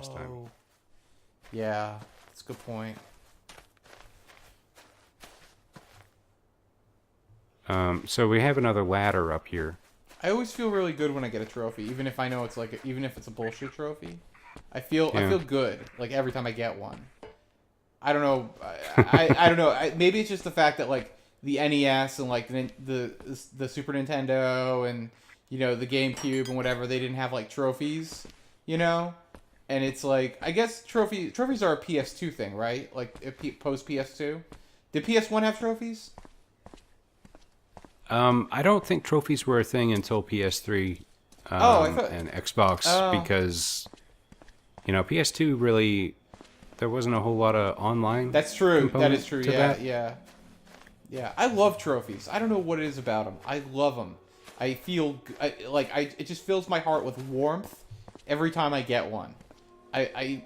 last time. Yeah, that's a good point. So we have another ladder up here. I always feel really good when I get a trophy, even if I know it's like, even if it's a bullshit trophy. I Yeah. feel good like every time I get one. I don't know. I don't know. Maybe it's just the fact that like the NES and like the Super Nintendo and the GameCube and whatever, they didn't have like trophies, you know. And it's like, I guess trophies are a PS2 thing, right? Like post PS2. Did PS1 have trophies? I don't think trophies were a thing until PS3 Oh, I thought. and Xbox Oh, because PS2 really there wasn't a whole lot of online that's true. That is component true. to Yeah, that. yeah, yeah. I love trophies. I don't know what it is about them. I love them. I feel it just fills my heart with warmth every time I get one. I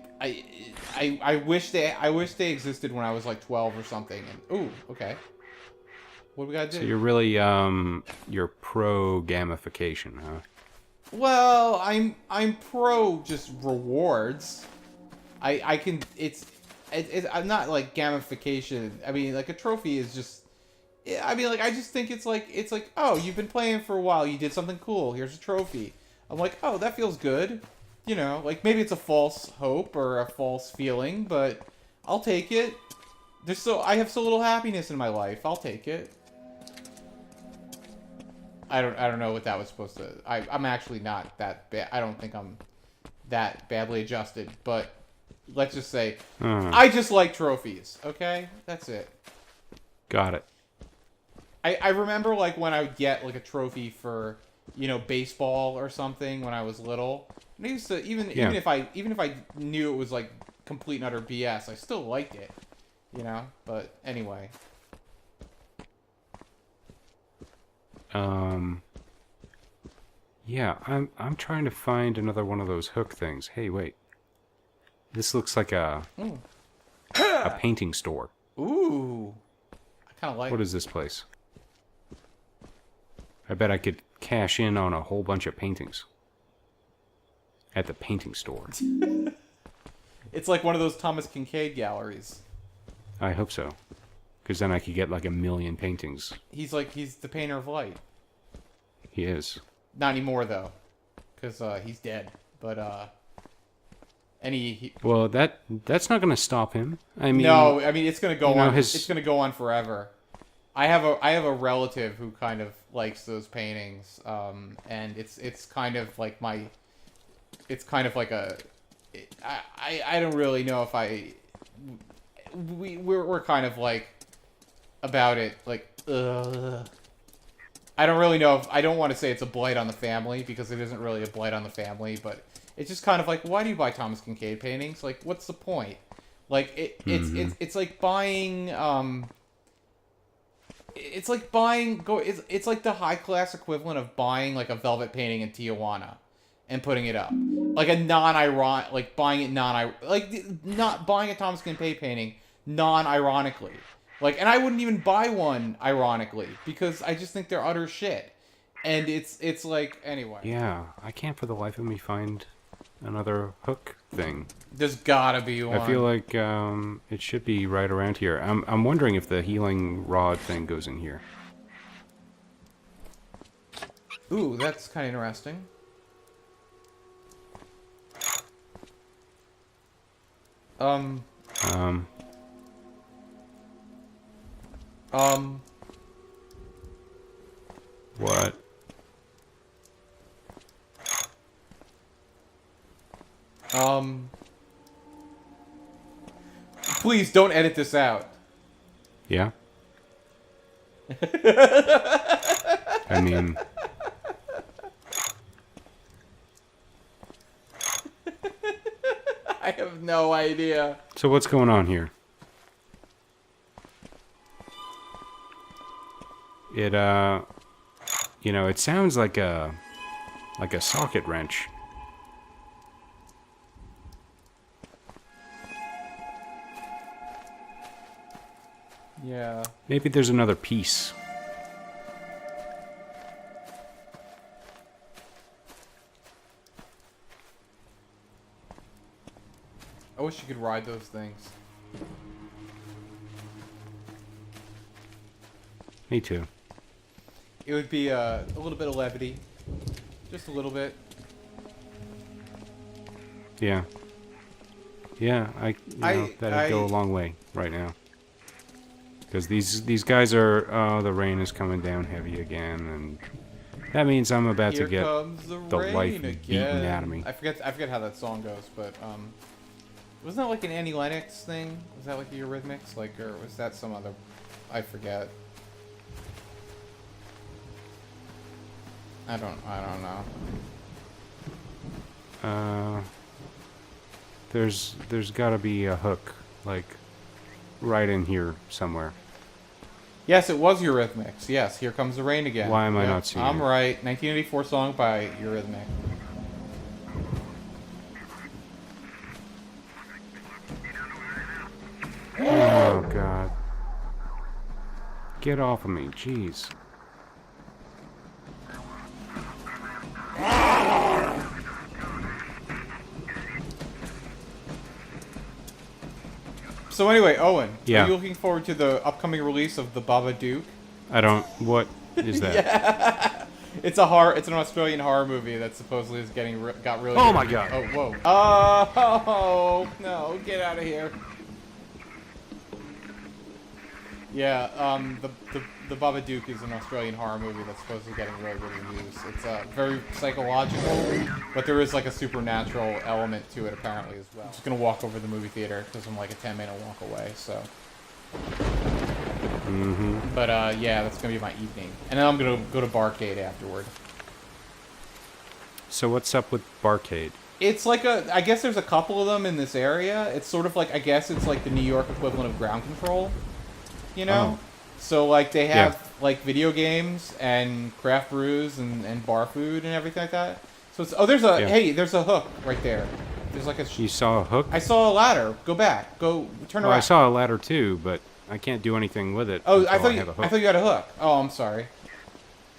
wish they existed when I was like 12 or something. And ooh, okay. What do we gotta So do? you're really you're pro gamification, huh? Well, I'm pro just rewards. I can I'm not like gamification. I mean, like a trophy is just. I mean, like I just think it's like, oh, you've been playing for a while. You did something cool. Here's a trophy. I'm like, oh, that feels good. Like maybe it's a false hope or a false feeling, but I'll take it. I have so little happiness in my life. I'll take it. I don't know what that was supposed to. I'm actually not that bad. I don't think I'm that badly adjusted, but let's just say I just like trophies. Okay, that's it. Got it. I remember like when I would get like a trophy for baseball or something when I was little. And I used to even if I knew it was like complete and utter BS, I still liked it. But anyway. Yeah, I'm trying to find another one of those hook things. Hey, wait. This looks like a painting store. Ooh, I kind of like. What is this place? I bet I could cash in on a whole bunch of paintings at the painting store. It's like one of those Thomas Kincaid galleries. I hope so. Because then I could get like 1,000,000 paintings. He's the painter of light. He is. Not anymore though, because he's dead. But Well, that's not going to stop him. I mean, no, I mean it's gonna go on. his... It's gonna go on forever. I have a relative who kind of likes those paintings, and it's kind of like it's kind of like I don't really know if we're kind of like about it like I don't really know if I don't want to say it's a blight on the family because it isn't really a blight on the family, but it's just kind of like, why do you buy Thomas Kincaid paintings? Like, what's the point? Like it's like buying it's like buying it's like the high class equivalent of buying like a velvet painting in Tijuana and putting it up. Like a non-ironic, like buying it not buying a Thomas Kincaid painting non-ironically. Like, and I wouldn't even buy one ironically because I just think they're utter shit. And it's like, anyway. Yeah, I can't for the life of me find another hook thing. There's gotta be one. I feel like it should be right around here. I'm wondering if the healing rod thing goes in here. Ooh, that's kind of interesting. Um. What? Please don't edit this out. Yeah? I mean... I have no idea. So what's going on here? It, it sounds like a socket wrench. Yeah. Maybe there's another piece. I wish you could ride those things. Me too. It would be a little bit of levity. Just a little bit. Yeah. Yeah, that'd go a long way right now. Because these guys are, the rain is coming down heavy again, and that means I'm about to get comes the life beaten out of me. I forget how that song goes, but wasn't that like an Annie Lennox thing? Was that like the Eurythmics, like, or was that some other? I forget. I don't know. There's got to be a hook, like, right in here somewhere. Yes, it was Eurythmics. Yes, Here Comes the Rain Again. Why am I not seeing it? I'm right. 1984 song by Eurythmics. Oh, God. Get off of me, jeez. So anyway, Owen, Yeah. are you looking forward to the upcoming release of The Babadook? What is that? Yeah. It's an Australian horror movie that supposedly is got really Oh good. my God. Oh, whoa. Oh, no, get out of here. Yeah, the Babadook is an Australian horror movie that's supposedly getting really good reviews. It's very psychological, but there is like a supernatural element to it apparently as well. I'm just gonna walk over to the movie theater because I'm like a 10-minute walk away, so. But yeah, that's gonna be my evening, and then I'm gonna go to Barcade afterward. So what's up with Barcade? It's like I guess there's a couple of them in this area. It's sort of like, I guess it's like the New York equivalent of Ground Control. You know? Oh. So, like, they have, like, video games and craft brews and bar food and everything like that. So it's... Oh, there's a... Yeah. Hey, there's a hook right there. There's, like, a... You saw a hook? I saw a ladder. Go back. Go... Turn around. I saw a ladder, too, but I can't do anything with it. Oh, I have a thought hook. you had a hook. Oh, I'm sorry.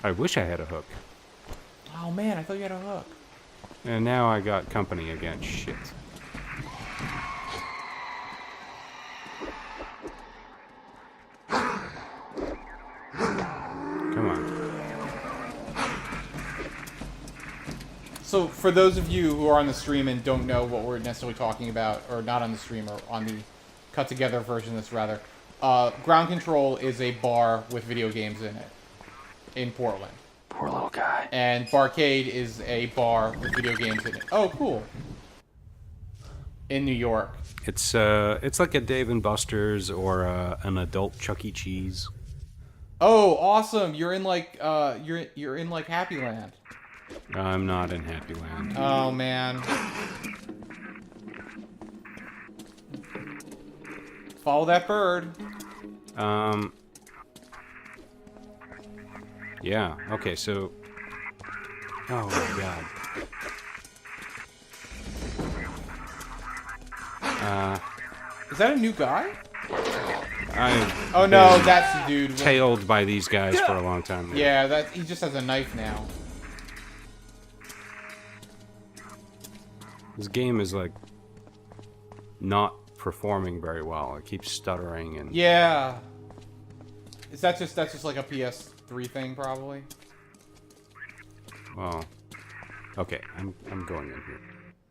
I wish I had a hook. Oh, man, I thought you had a hook. And now I got company again. Shit. Come on. So, for those of you who are on the stream and don't know what we're necessarily talking about, or not on the stream, or on the cut-together version of this, rather, Ground Control is a bar with video games in it, in Portland. Poor little guy. And Barcade is a bar with video games in it. Oh, cool. In New York. It's like a Dave and Buster's or an adult Chuck E. Cheese. Oh, awesome! You're in like you're in like Happy Land. I'm not in Happy Land. Oh man. Follow that bird. Yeah. Okay. So. Oh my God. Is that a new guy? I've no, been that's the dude. tailed by these guys for a long time now. Yeah, he just has a knife now. This game is like not performing very well. It keeps stuttering and Yeah. That's just like a PS3 thing, probably. well. Okay, I'm going in here.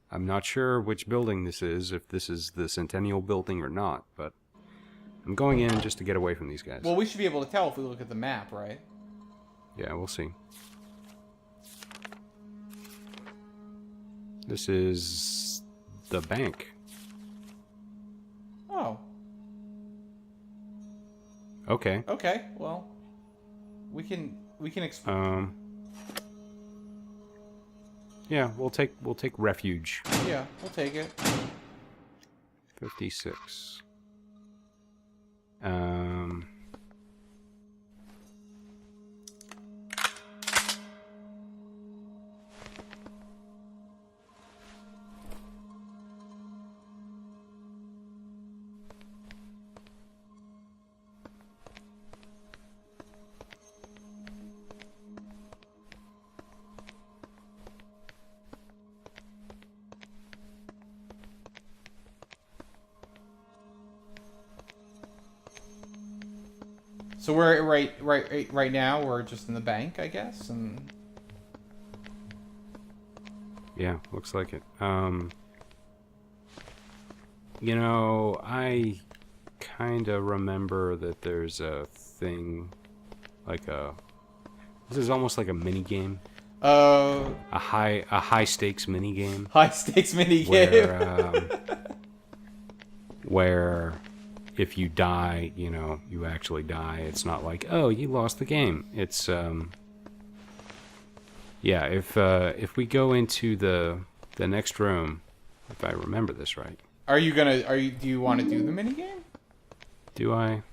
I'm not sure which building this is, if this is the Centennial building or not, but I'm going in just to get away from these guys. Well, we should be able to tell if we look at the map, right? Yeah, we'll see. This is the bank. Oh. Okay. Okay. Well, we can explore. Yeah, we'll take refuge. Yeah, we'll take it. 56. So we're right now. We're just in the bank, I guess, and Yeah, looks like it. You know, I kind of remember that there's a thing, like a. This is almost like a mini game. A high stakes mini game. High stakes mini game. Where if you die, you know, you actually die. It's not like, oh, you lost the game. It's yeah. If we go into the next room, if I remember this right. Do you want to do the mini game? Do I?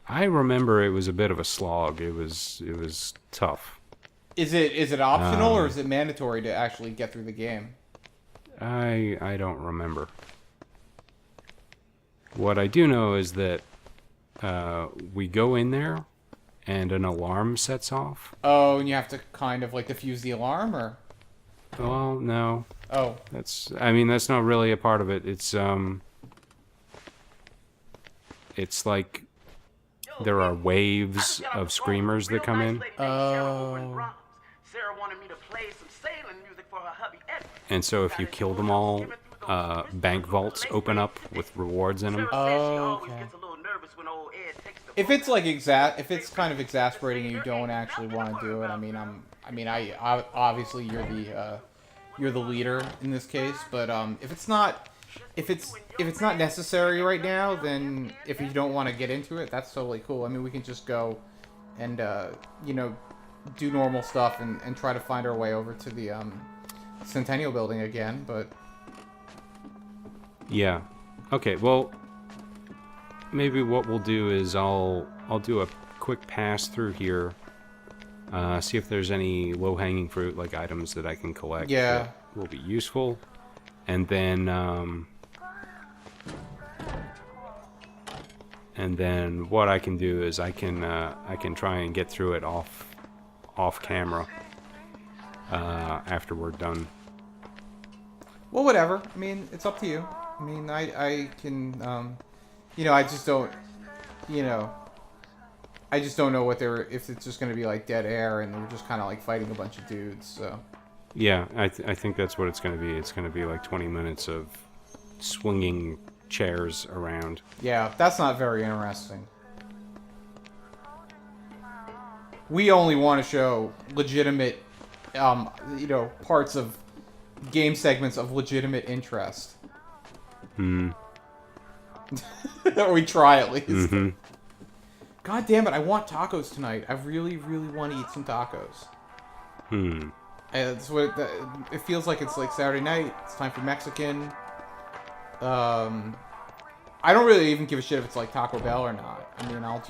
I remember it was a bit of a slog. It was tough. Is it optional or is it mandatory to actually get through the game? I don't remember. What I do know is that we go in there and an alarm sets off. Oh, and you have to kind of like defuse the alarm, or? Well, no. Oh. That's not really a part of it. It's like there are waves of screamers that come in. Oh. And so if you kill them all, bank vaults open up with rewards in them. Oh, okay. If it's like if it's kind of exasperating and you don't actually want to do it, I obviously you're the leader in this case, but if it's not necessary right now, then if you don't want to get into it, that's totally cool. I mean, we can just go and do normal stuff and try to find our way over to the Centennial Building again, but yeah. Okay, well, maybe what we'll do is I'll do a quick pass through here, see if there's any low-hanging fruit, like items that I can collect. Yeah. That will be useful, and then what I can do is I can try and get through it off camera after we're done. Well, whatever. I mean, it's up to you. I mean, I can, I just don't, I just don't know if it's just going to be like dead air and we're just kind of like fighting a bunch of dudes, so. Yeah, I think that's what it's going to be. It's going to be like 20 minutes of swinging chairs around. Yeah, that's not very interesting. We only want to show legitimate, parts of game segments of legitimate interest. Or we try at least. Mm-hmm. God damn it, I want tacos tonight. I really, really want to eat some tacos. And it's what it feels like. It's like Saturday night. It's time for Mexican. I don't really even give a shit if it's like Taco Bell or not. I mean, I'll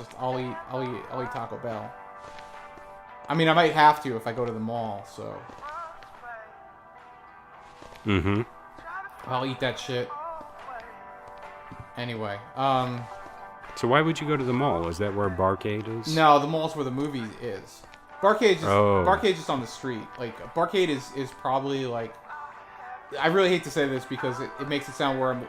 eat Taco Bell. I mean, I might have to if I go to the mall, so. Mm-hmm. I'll eat that shit. Anyway, So why would you go to the mall? Is that where Barcade is? No, the mall's where the movie is. Barcade's just on the street. Like, Barcade is probably like... I really hate to say this because it makes it sound where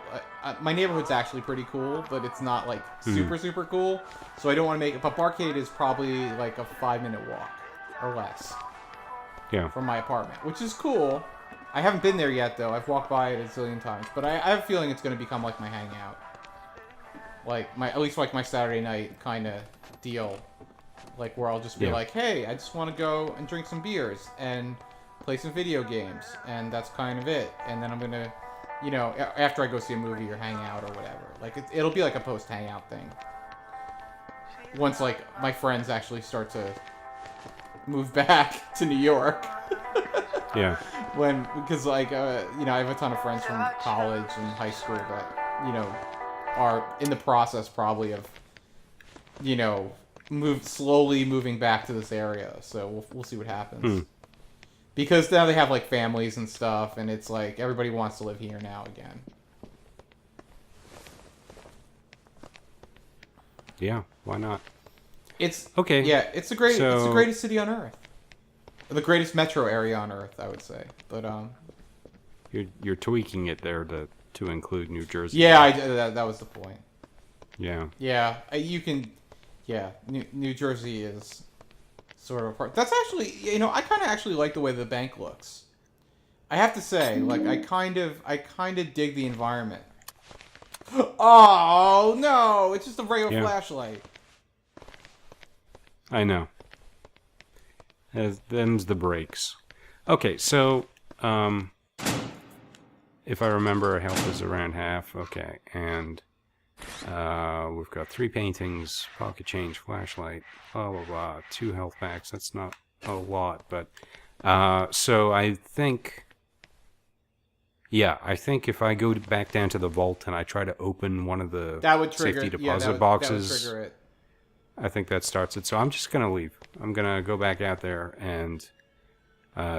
my neighborhood's actually pretty cool, but it's not like super, super cool. So I don't want to make it... But Barcade is probably like a 5-minute walk or less. Yeah. From my apartment, which is cool. I haven't been there yet, though. I've walked by it a zillion times. But I have a feeling it's going to become like my hangout. Like, at least like my Saturday night kind of deal. Like, where I'll just be like, hey, I just want to go and drink some beers and play some video games. And that's kind of it. And then I'm going to, after I go see a movie or hang out or whatever. Like, it'll be like a post-hangout thing. Once, like, my friends actually start to move back to New York. Yeah. Because, like, I have a ton of friends from college and high school that, are in the process probably of, slowly moving back to this area. So we'll see what happens. Because now they have like families and stuff, and it's like everybody wants to live here now again. Yeah, why not? It's okay. Yeah, it's the greatest city on Earth. The greatest metro area on Earth, I would say. But you're tweaking it there to include New Jersey. Yeah, that was the point. Yeah. Yeah, you can. Yeah, New Jersey is sort of a part. That's actually, I kind of actually like the way the bank looks. I have to say, like, I kind of dig the environment. Oh no! It's just a regular Yeah. flashlight. I know. Them's the breaks. Okay, so if I remember, our health is around half. Okay, and we've got 3 paintings, pocket change, flashlight, blah blah blah. 2 health packs. That's not a lot, but so I think. Yeah, I think if I go back down to the vault and I try to open one of the That would trigger. safety Yeah, deposit that boxes, would trigger it. I think that starts it. So I'm just going to leave. I'm going to go back out there and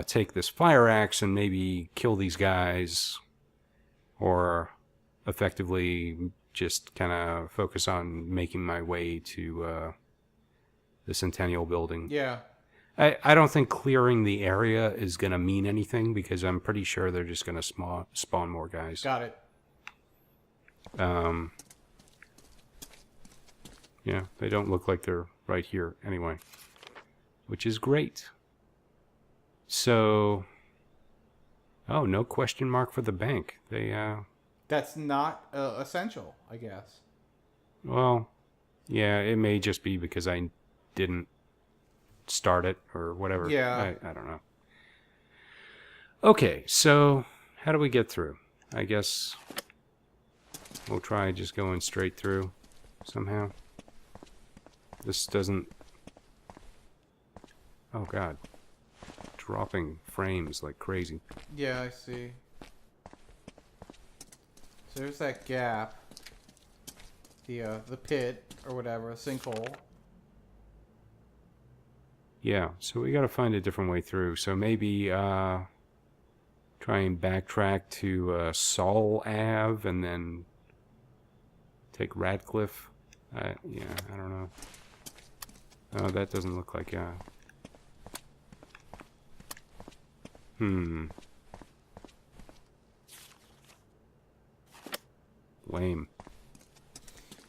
take this fire axe and maybe kill these guys, or effectively just kind of focus on making my way to the Centennial building. Yeah. I don't think clearing the area is going to mean anything, because I'm pretty sure they're just going to spawn more guys. Got it. Yeah, they don't look like they're right here anyway, which is great. So, oh, no question mark for the bank. That's not essential, I guess. Well, yeah, it may just be because I didn't start it or whatever. Yeah. I don't know. Okay, so how do we get through? I guess we'll try just going straight through somehow. This doesn't... Oh god. Dropping frames like crazy. Yeah, I see. So there's that gap. The pit, or whatever, a sinkhole. Yeah, so we gotta find a different way through. So maybe try and backtrack to Saul Ave and then take Radcliffe. Yeah, I don't know. Oh, that doesn't look like... Lame.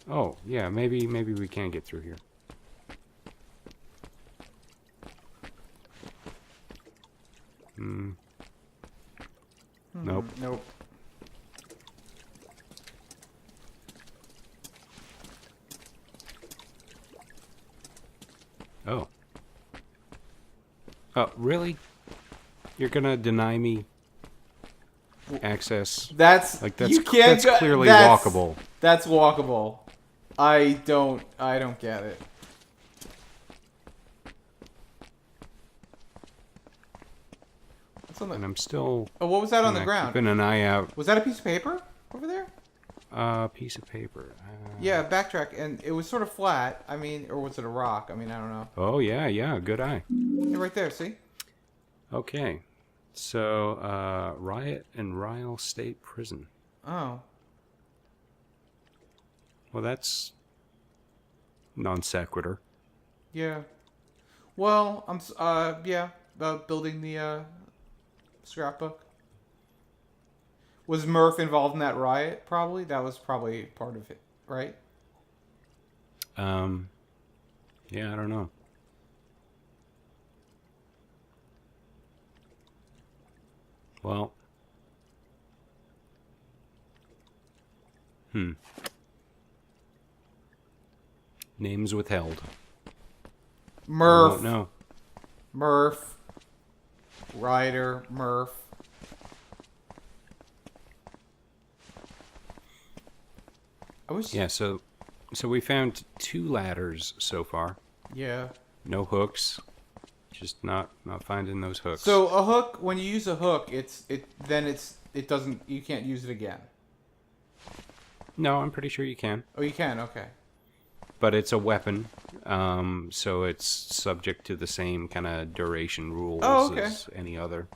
Oh, yeah, maybe we can get through here. Nope. Nope. Oh. Oh, really? You're gonna deny me access? That's you can't that's clearly walkable. That's walkable. I don't get it. And I'm still... Oh, what was that on the ground? Keeping an eye out. Was that a piece of paper over there? Piece of paper. Yeah, backtrack, and it was sort of flat. I mean, or was it a rock? I mean, I don't know. Oh, yeah, good eye. Yeah, right there, see? Okay. So, Riot and Ryle State Prison. Oh. Well, that's non sequitur. Yeah. Well, building the scrapbook. Was Murph involved in that riot? Probably. That was probably part of it, right? Yeah, I don't know. Well. Names withheld. Murph. No. Murph. Ryder. Murph. Yeah, so we found 2 ladders so far. Yeah. No hooks. Just not finding those hooks. So a hook, when you use a hook, it doesn't, you can't use it again. No, I'm pretty sure you can. Oh, you can. Okay. But it's a weapon, so it's subject to the same kind of duration rules as any other.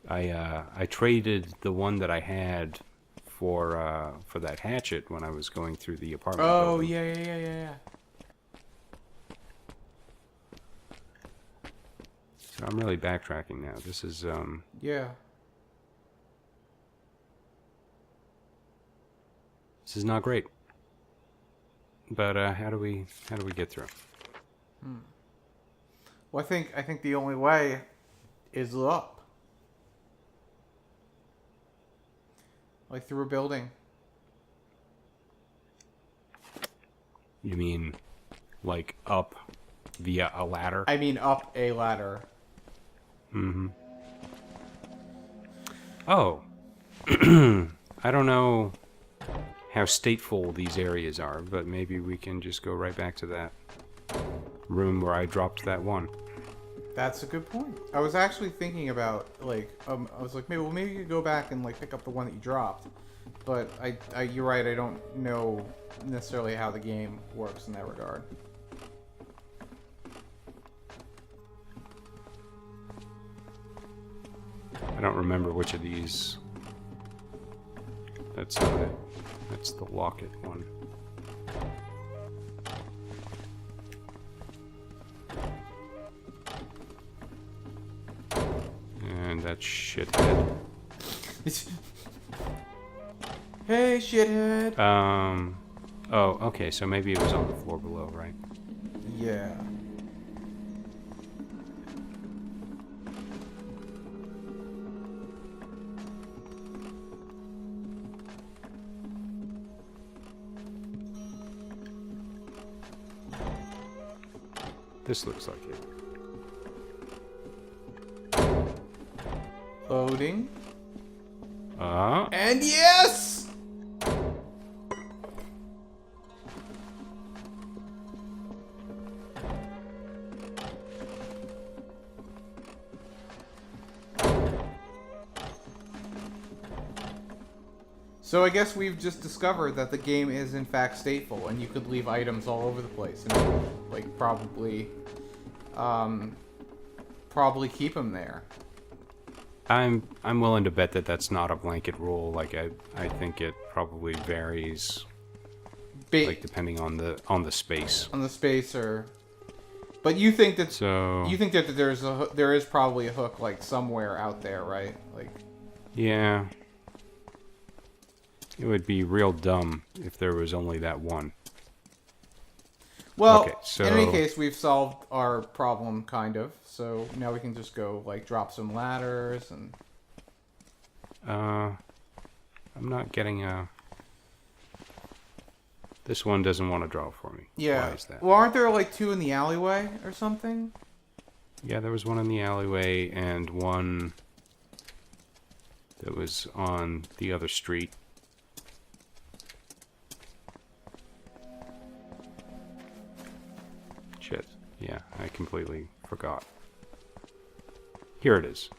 I traded the one that I had for that hatchet when I was going through the apartment building. Yeah. So I'm really backtracking now. This is This is not great. But how do we get through? Well, I think the only way is up. Like through a building. You mean like up via a ladder? I mean up a ladder. Mm-hmm. Oh. I don't know how stateful these areas are, but maybe we can just go right back to that room where I dropped that one. That's a good point. I was actually thinking about, like, I was like, maybe you could go back and, like, pick up the one that you dropped. But you're right, I don't know necessarily how the game works in that regard. I don't remember which of these. That's not it. That's the locket one. And that shithead. Hey, shithead! Oh, okay, so maybe it was on the floor below, right? Yeah. This looks like it. Loading. Ah. And yes! So I guess we've just discovered that the game is in fact stateful, and you could leave items all over the place, and like probably keep them there. I'm willing to bet that that's not a blanket rule. Like I think it probably varies, like depending on the space. On the space, or but you think that there is probably a hook like somewhere out there, right? Like yeah. It would be real dumb if there was only that one. Well, okay, so... in any case, we've solved our problem, kind of. So now we can just go, like, drop some ladders and... I'm not getting a... This one doesn't want to draw for me. Yeah. Why is that? Well, aren't there, like, two in the alleyway or something? Yeah, there was one in the alleyway and one that was on the other street. Shit. Yeah, I completely forgot. Here it is.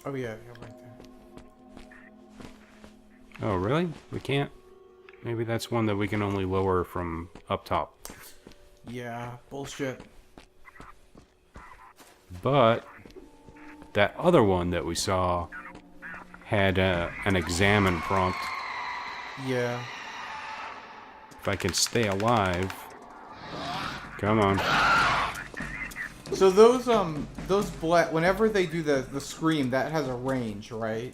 Oh, yeah, you're right there. Oh, really? We can't? Maybe that's one that we can only lower from up top. Yeah, bullshit. But that other one that we saw had an examine prompt. Yeah. If I can stay alive. Come on. So those whenever they do the scream, that has a range, right?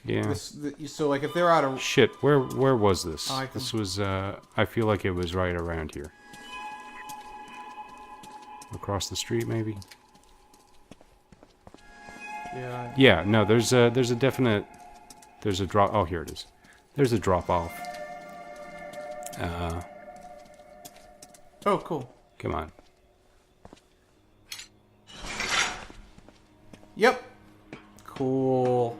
Yeah. So like if they're out of... Shit, where was this? This was, I feel like it was right around here. Across the street, maybe? Yeah. Yeah, no, there's a definite... There's a drop... Oh, here it is. There's a drop-off. Oh, cool. Come on. Yep. Cool.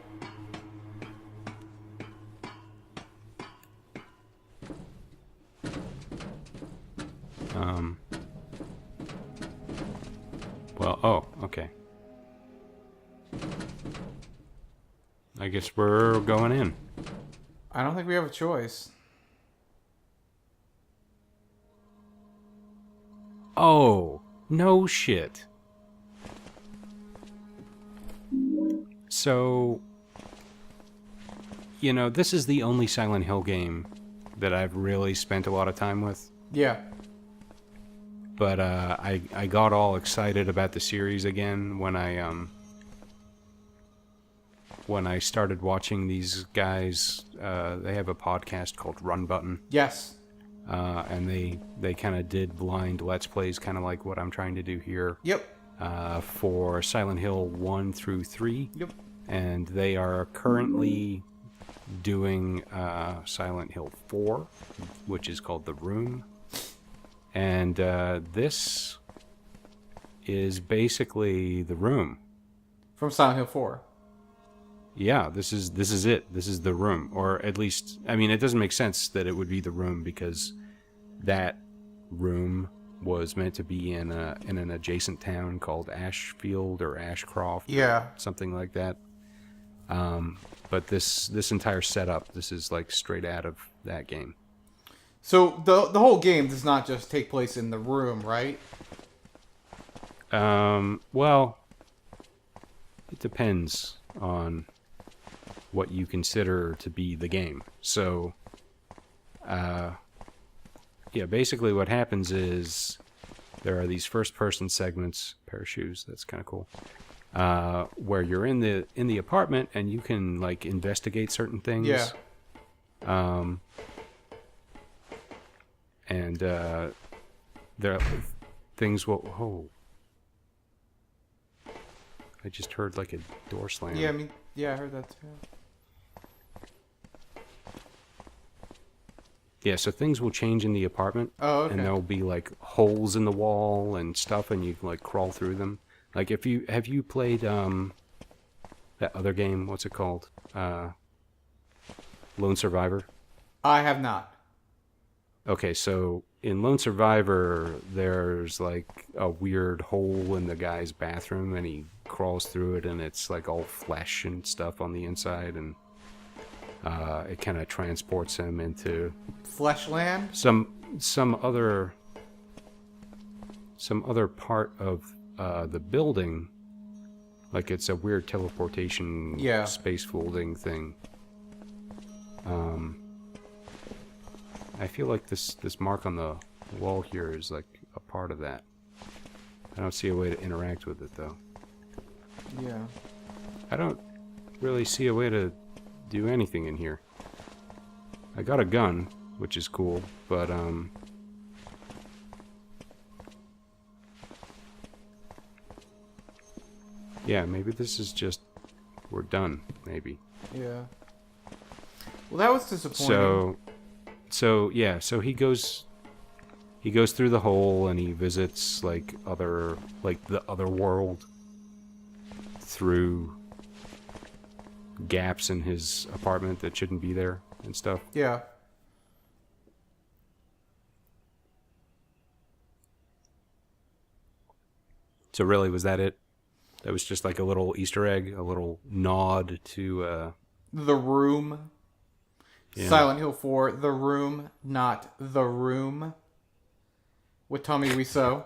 Well, oh, okay. I guess we're going in. I don't think we have a choice. Oh, no shit. So, you know, this is the only Silent Hill game that I've really spent a lot of time with. Yeah. But I got all excited about the series again when I when I started watching these guys. They have a podcast called Run Button. Yes. And they kind of did blind Let's Plays, kind of like what I'm trying to do here. Yep. For Silent Hill 1 through 3. Yep. And they are currently doing Silent Hill 4, which is called The Room. And this is basically The Room. From Silent Hill 4. Yeah, this is it. This is The Room. Or at least, I mean, it doesn't make sense that it would be The Room because that room was meant to be in an adjacent town called Ashfield or Ashcroft. Yeah. Something like that. But this entire setup, this is like straight out of that game. So the whole game does not just take place in the room, right? Well, it depends on what you consider to be the game. So, yeah, basically what happens is there are these first-person segments, pair of shoes, that's kind of cool, where you're in the apartment and you can like investigate certain things. Yeah. And there are things will. Oh, I just heard like a door slam. Yeah, I heard that too. Yeah, so things will change in the apartment. Oh, okay. And there'll be like holes in the wall and stuff, and you can like crawl through them. Like have you played that other game? What's it called? Lone Survivor. I have not. Okay, so in Lone Survivor, there's like a weird hole in the guy's bathroom, and he crawls through it, and it's like all flesh and stuff on the inside, and it kind of transports him into Fleshland. some other part of the building, like it's a weird teleportation, space folding thing. I feel like this mark on the wall here is like a part of that. I don't see a way to interact with it though. Yeah. I don't really see a way to do anything in here. I got a gun, which is cool, but yeah, maybe this is just we're done, maybe. Yeah. Well, that was disappointing. So yeah, so he goes through the hole and he visits the other world through gaps in his apartment that shouldn't be there and stuff. Yeah. So really, was that it? That was just like a little Easter egg, a little nod to The Room. Yeah. Silent Hill 4, The Room, not The Room. With Tommy Wiseau.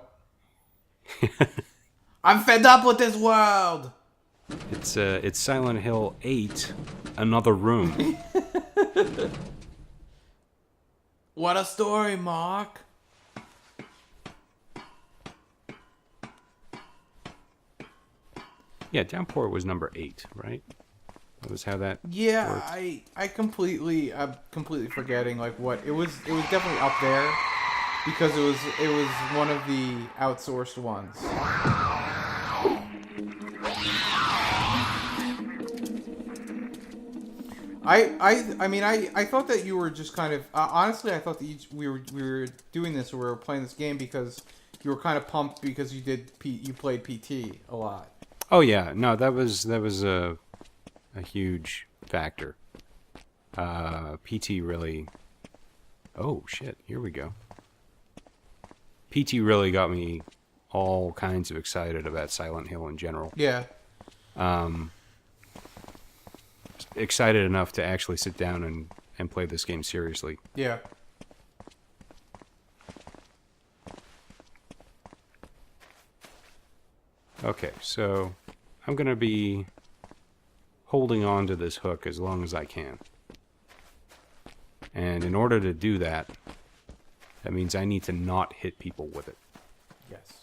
I'm fed up with this world! It's Silent Hill 8, Another Room. What a story, Mark. Yeah, Downpour was number 8, right? That was how that Yeah, worked. I'm completely forgetting like what it was definitely up there because it was one of the outsourced ones. I thought that you were just kind of honestly I thought that we were doing this or we were playing this game because you were kind of pumped because you played PT a lot. Oh yeah, no, that was a huge factor. PT really. Oh shit! Here we go. PT really got me all kinds of excited about Silent Hill in general. Yeah. Excited enough to actually sit down and play this game seriously. Yeah. Okay, so I'm gonna be holding on to this hook as long as I can. And in order to do that, that means I need to not hit people with it. Yes.